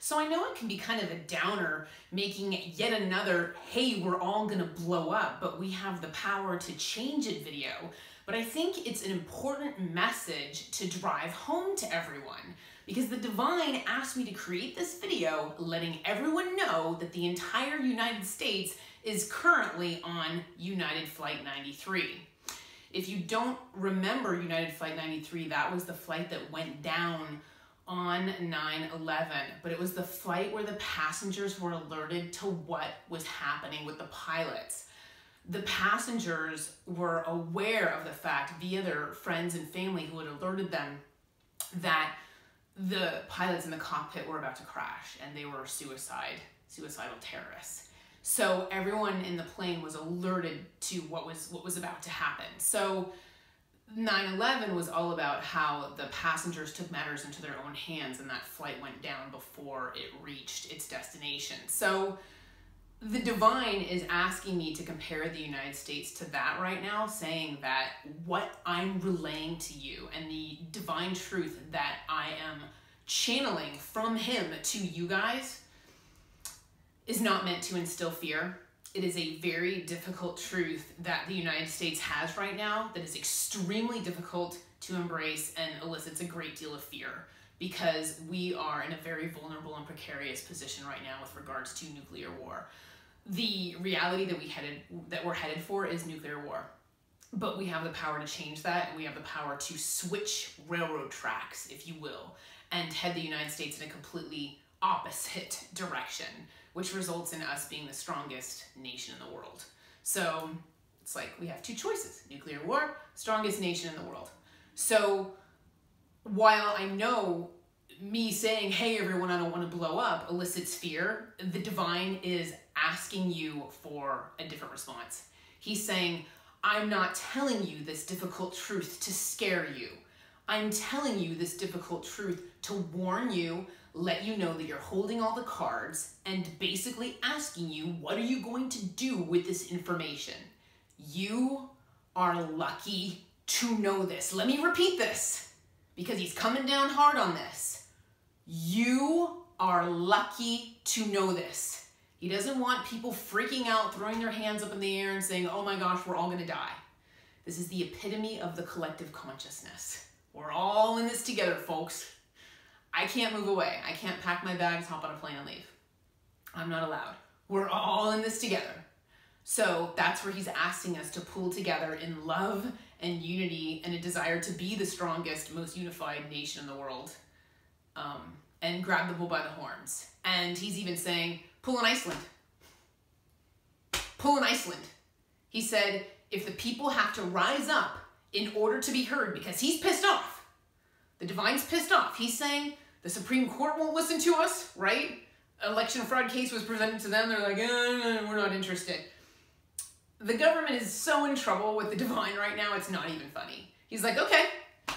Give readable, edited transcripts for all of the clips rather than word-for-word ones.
So I know it can be kind of a downer, making it yet another, hey, we're all gonna blow up, but we have the power to change it video. But I think it's an important message to drive home to everyone, because the Divine asked me to create this video letting everyone know that the entire United States is currently on United Flight 93. If you don't remember United Flight 93, that was the flight that went down on 9/11, but it was the flight where the passengers were alerted to what was happening with the pilots. The passengers were aware of the fact via their friends and family who had alerted them that the pilots in the cockpit were about to crash and they were suicidal terrorists. So everyone in the plane was alerted to what was about to happen. So 9/11 was all about how the passengers took matters into their own hands and that flight went down before it reached its destination. So the Divine is asking me to compare the United States to that right now, saying that what I'm relaying to you and the divine truth that I am channeling from him to you guys is not meant to instill fear. It is a very difficult truth that the United States has right now that is extremely difficult to embrace and elicits a great deal of fear, because we are in a very vulnerable and precarious position right now with regards to nuclear war. The reality that we're headed for is nuclear war, but we have the power to change that, and we have the power to switch railroad tracks, if you will, and head the United States in a completely opposite direction, which results in us being the strongest nation in the world. So it's like we have two choices: nuclear war, strongest nation in the world. So while I know me saying, hey everyone, I don't want to blow up, elicits fear, the Divine is asking you for a different response. He's saying, I'm not telling you this difficult truth to scare you. I'm telling you this difficult truth to warn you, let you know that you're holding all the cards, and basically asking you, what are you going to do with this information? You are lucky to know this. Let me repeat this, because he's coming down hard on this. You are lucky to know this. He doesn't want people freaking out, throwing their hands up in the air and saying, oh my gosh, we're all gonna die. This is the epitome of the collective consciousness. We're all in this together, folks. I can't move away. I can't pack my bags, hop on a plane and leave. I'm not allowed. We're all in this together. So that's where he's asking us to pull together in love and unity and a desire to be the strongest, most unified nation in the world, and grab the bull by the horns. And he's even saying, pull in Iceland. Pull in Iceland. He said, if the people have to rise up in order to be heard, because he's pissed off. The Divine's pissed off. He's saying the Supreme Court won't listen to us, right? Election fraud case was presented to them. They're like, we're not interested. The government is so in trouble with the Divine right now, it's not even funny. He's like, okay,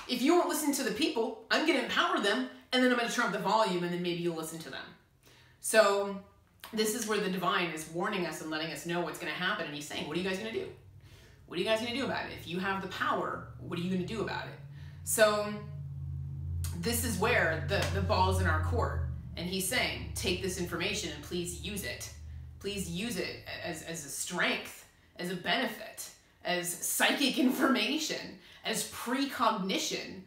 if you won't listen to the people, I'm going to empower them, and then I'm going to turn up the volume, and then maybe you'll listen to them. So this is where the Divine is warning us and letting us know what's going to happen, and he's saying, what are you guys going to do? What are you guys going to do about it? If you have the power, what are you going to do about it? So this is where the ball's in our court, and he's saying, take this information and please use it. Please use it as a strength, as a benefit, as psychic information, as precognition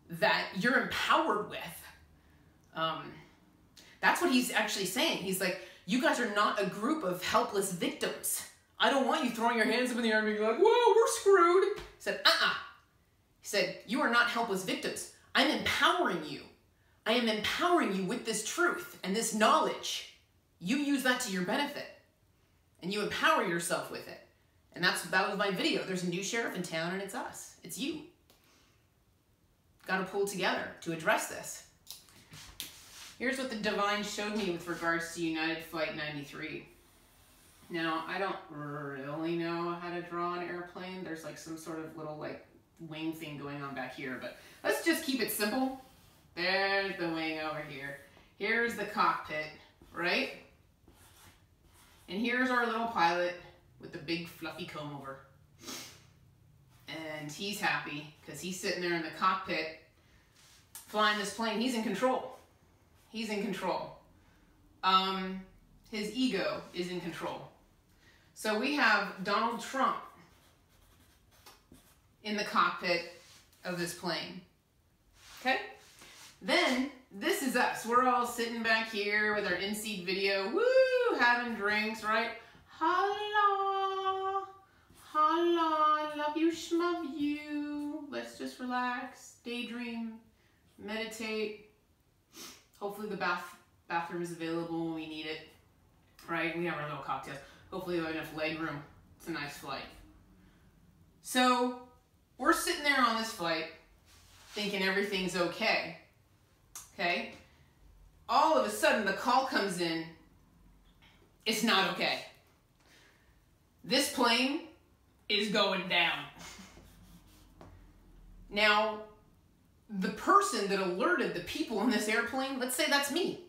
that you're empowered with. That's what he's actually saying. He's like, you guys are not a group of helpless victims. I don't want you throwing your hands up in the air and being like, whoa, we're screwed. He said, He said, you are not helpless victims. I'm empowering you. I am empowering you with this truth and this knowledge. You use that to your benefit, and you empower yourself with it. And that was my video. There's a new sheriff in town, and it's us. It's you. Got to pull together to address this. Here's what the Divine showed me with regards to United Flight 93. Now, I don't really know how to draw an airplane. There's like some sort of little like wing thing going on back here, but let's just keep it simple. There's the wing over here. Here's the cockpit, right? And here's our little pilot with the big fluffy comb over. And he's happy because he's sitting there in the cockpit flying this plane. He's in control. He's in control. his ego is in control. So we have Donald Trump in the cockpit of this plane. Okay? Then, this is us. We're all sitting back here with our in-seat video, woo, having drinks, right? Holla, holla, love you, shmub you. Let's just relax, daydream, meditate. Hopefully the bathroom is available when we need it, right? We have our little cocktails. Hopefully we have enough leg room. It's a nice flight. So, we're sitting there on this flight thinking everything's okay. Okay? All of a sudden, the call comes in. It's not okay. This plane is going down. Now, the person that alerted the people in this airplane, let's say that's me.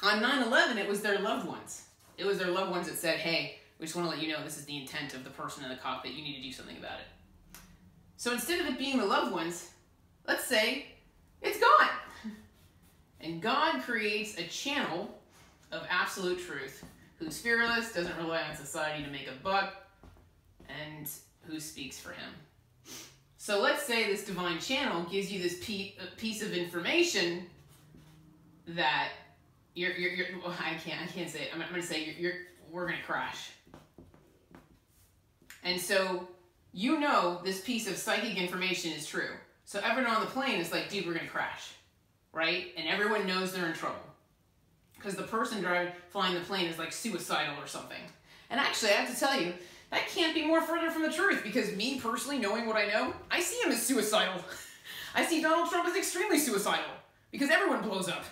On 9/11, it was their loved ones. It was their loved ones that said, hey, we just want to let you know this is the intent of the person in the cockpit. You need to do something about it. So instead of it being the loved ones, let's say it's God. And God creates a channel of absolute truth, who's fearless, doesn't rely on society to make a buck, and who speaks for him. So let's say this divine channel gives you this piece of information that well, I can't say it. I'm going to say we're going to crash. And so you know this piece of psychic information is true. So everyone on the plane is like, dude, we're going to crash, right? And everyone knows they're in trouble because the person flying the plane is like suicidal or something. And actually, I have to tell you, that can't be more further from the truth because me personally, knowing what I know, I see him as suicidal. I see Donald Trump as extremely suicidal because everyone blows up.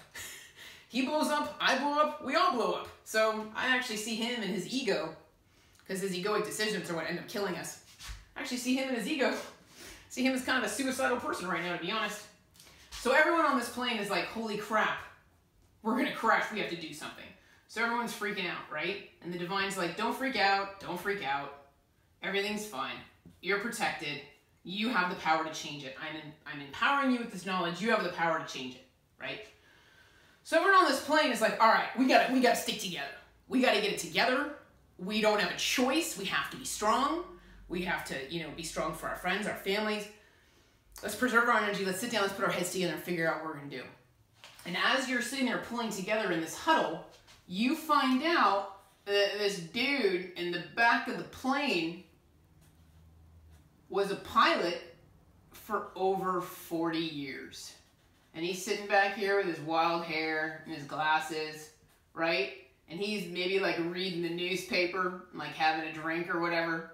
He blows up, I blow up, we all blow up. So I actually see him and his ego, because his egoic decisions are what end up killing us. I actually see him and his ego. See him as kind of a suicidal person right now, to be honest. So everyone on this plane is like, holy crap, we're going to crash, we have to do something. So everyone's freaking out, right? And the divine's like, don't freak out, don't freak out. Everything's fine. You're protected. You have the power to change it. I'm empowering you with this knowledge. You have the power to change it, right? So everyone on this plane is like, all right, we gotta stick together. We gotta get it together. We don't have a choice. We have to be strong. We have to, be strong for our friends, our families. Let's preserve our energy. Let's sit down. Let's put our heads together and figure out what we're gonna do. And as you're sitting there pulling together in this huddle, you find out that this dude in the back of the plane was a pilot for over 40 years. And he's sitting back here with his wild hair and his glasses, right? And he's maybe like reading the newspaper, like having a drink or whatever,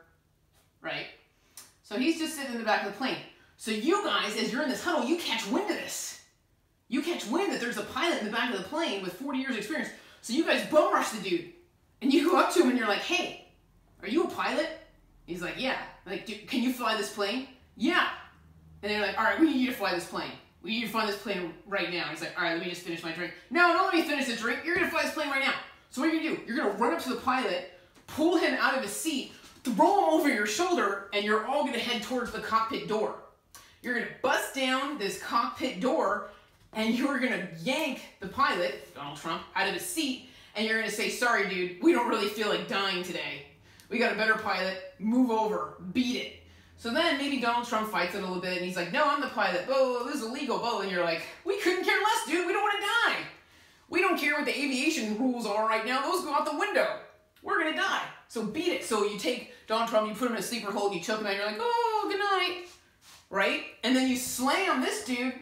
right? So he's just sitting in the back of the plane. So you guys, as you're in this huddle, you catch wind of this. You catch wind that there's a pilot in the back of the plane with 40 years experience. So you guys bum rush the dude. And you go up to him and you're like, hey, are you a pilot? He's like, yeah. Like, can you fly this plane? Yeah. And they're like, all right, we need you to fly this plane. We need to fly this plane right now. He's like, all right, let me just finish my drink. No, don't let me finish the drink. You're going to fly this plane right now. So what are you going to do? You're going to run up to the pilot, pull him out of his seat, throw him over your shoulder, and you're all going to head towards the cockpit door. You're going to bust down this cockpit door, and you're going to yank the pilot, Donald Trump, out of his seat, and you're going to say, sorry, dude, we don't really feel like dying today. We got a better pilot. Move over. Beat it. So then maybe Donald Trump fights it a little bit, and he's like, no, I'm the pilot. Blah, this is illegal. Blah, and you're like, we couldn't care less, dude. We don't want to die. We don't care what the aviation rules are right now. Those go out the window. We're going to die. So beat it. So you take Donald Trump, you put him in a sleeper hold, you choke him out, and you're like, oh, good night. Right? And then you slam this dude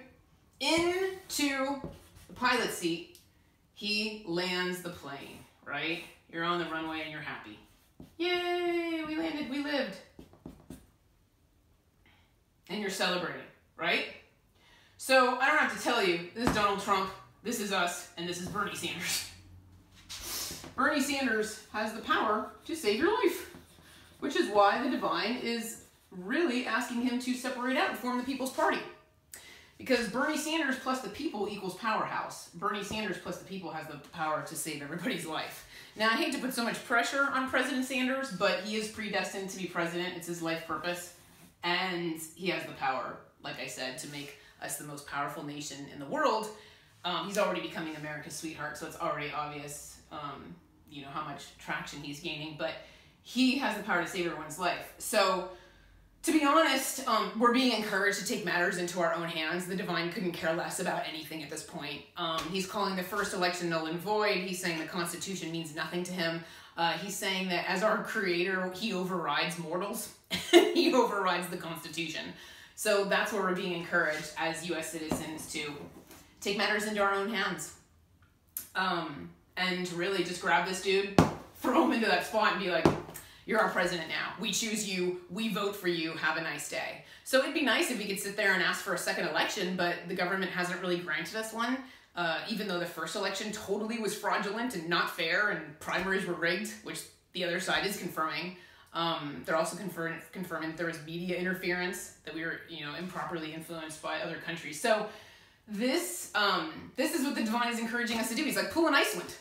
into the pilot seat. He lands the plane, right? You're on the runway and you're happy. Yay, we landed, we lived. And you're celebrating, right? So I don't have to tell you, this is Donald Trump, this is us, and this is Bernie Sanders. Bernie Sanders has the power to save your life, which is why the divine is really asking him to separate out and form the People's Party. Because Bernie Sanders plus the people equals powerhouse. Bernie Sanders plus the people has the power to save everybody's life. Now, I hate to put so much pressure on President Sanders, but he is predestined to be president. It's his life purpose. And he has the power, like I said, to make us the most powerful nation in the world. He's already becoming America's sweetheart, so it's already obvious, you know, how much traction he's gaining. But he has the power to save everyone's life. So, to be honest, we're being encouraged to take matters into our own hands. The divine couldn't care less about anything at this point. He's calling the first election null and void. He's saying the Constitution means nothing to him. He's saying that as our creator, he overrides mortals. He overrides the Constitution. So that's where we're being encouraged as U.S. citizens to take matters into our own hands. And really just grab this dude, throw him into that spot and be like, you're our president now. We choose you. We vote for you. Have a nice day. So it'd be nice if we could sit there and ask for a second election, but the government hasn't really granted us one, even though the first election totally was fraudulent and not fair and primaries were rigged, which the other side is confirming. They're also confirming there was media interference, that we were, you know, improperly influenced by other countries. So this is what the divine is encouraging us to do. He's like, pull an Iceland.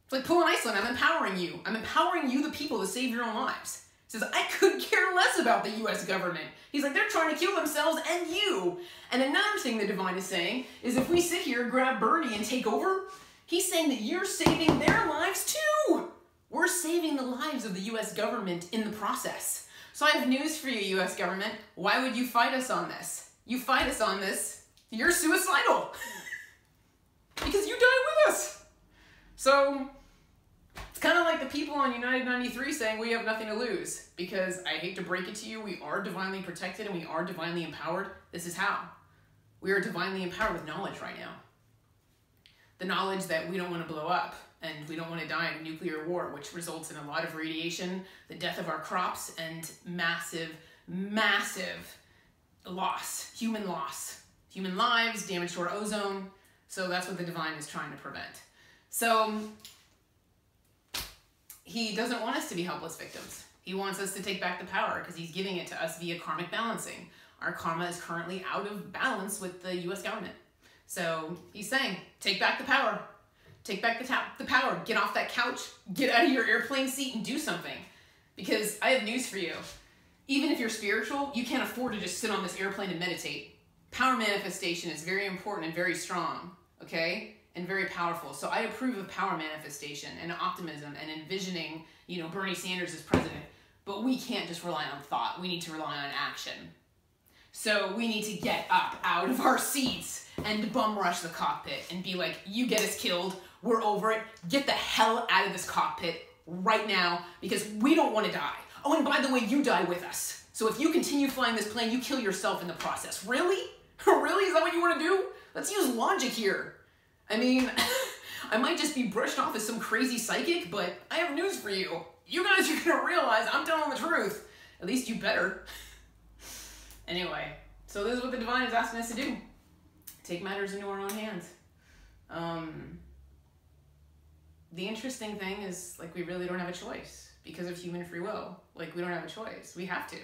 It's like, pull an Iceland. I'm empowering you. I'm empowering you, the people, to save your own lives. He says, I could care less about the U.S. government. He's like, they're trying to kill themselves and you. And another thing the divine is saying is if we sit here, grab Bernie, and take over, he's saying that you're saving their lives too. We're saving the lives of the U.S. government in the process. So I have news for you, U.S. government. Why would you fight us on this? You fight us on this, you're suicidal. Because you die with us. So it's kind of like the people on United 93 saying we have nothing to lose. Because I hate to break it to you, we are divinely protected and we are divinely empowered. This is how. We are divinely empowered with knowledge right now. The knowledge that we don't want to blow up and we don't want to die in a nuclear war, which results in a lot of radiation, the death of our crops, and massive, massive loss, human lives, damage to our ozone. So that's what the divine is trying to prevent. So he doesn't want us to be helpless victims. He wants us to take back the power because he's giving it to us via karmic balancing. Our karma is currently out of balance with the U.S. government. So he's saying, take back the power. Take back the power. Get off that couch. Get out of your airplane seat and do something. Because I have news for you. Even if you're spiritual, you can't afford to just sit on this airplane and meditate. Power manifestation is very important and very strong, okay? And very powerful. So I approve of power manifestation and optimism and envisioning, you know, Bernie Sanders as president. But we can't just rely on thought. We need to rely on action. So we need to get up out of our seats and bum rush the cockpit and be like, you get us killed. We're over it. Get the hell out of this cockpit right now because we don't want to die. Oh, and by the way, you die with us. So if you continue flying this plane, you kill yourself in the process. Really? Really? Is that what you want to do? Let's use logic here. I mean, I might just be brushed off as some crazy psychic, but I have news for you. You guys are going to realize I'm telling the truth. At least you better. Anyway, so this is what the divine is asking us to do. Take matters into our own hands. The interesting thing is, like, we really don't have a choice because of human free will. Like, we don't have a choice. We have to.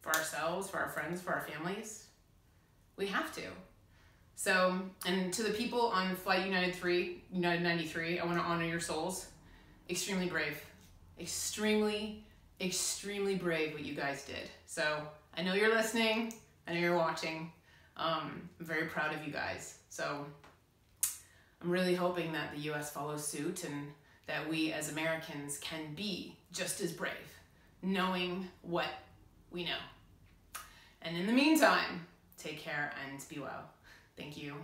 For ourselves, for our friends, for our families. We have to. So, and to the people on Flight United 93, I want to honor your souls. Extremely brave. Extremely, extremely brave what you guys did. So, I know you're listening. I know you're watching. I'm very proud of you guys. So, I'm really hoping that the U.S. follows suit and that we as Americans can be just as brave, knowing what we know. And in the meantime, take care and be well. Thank you.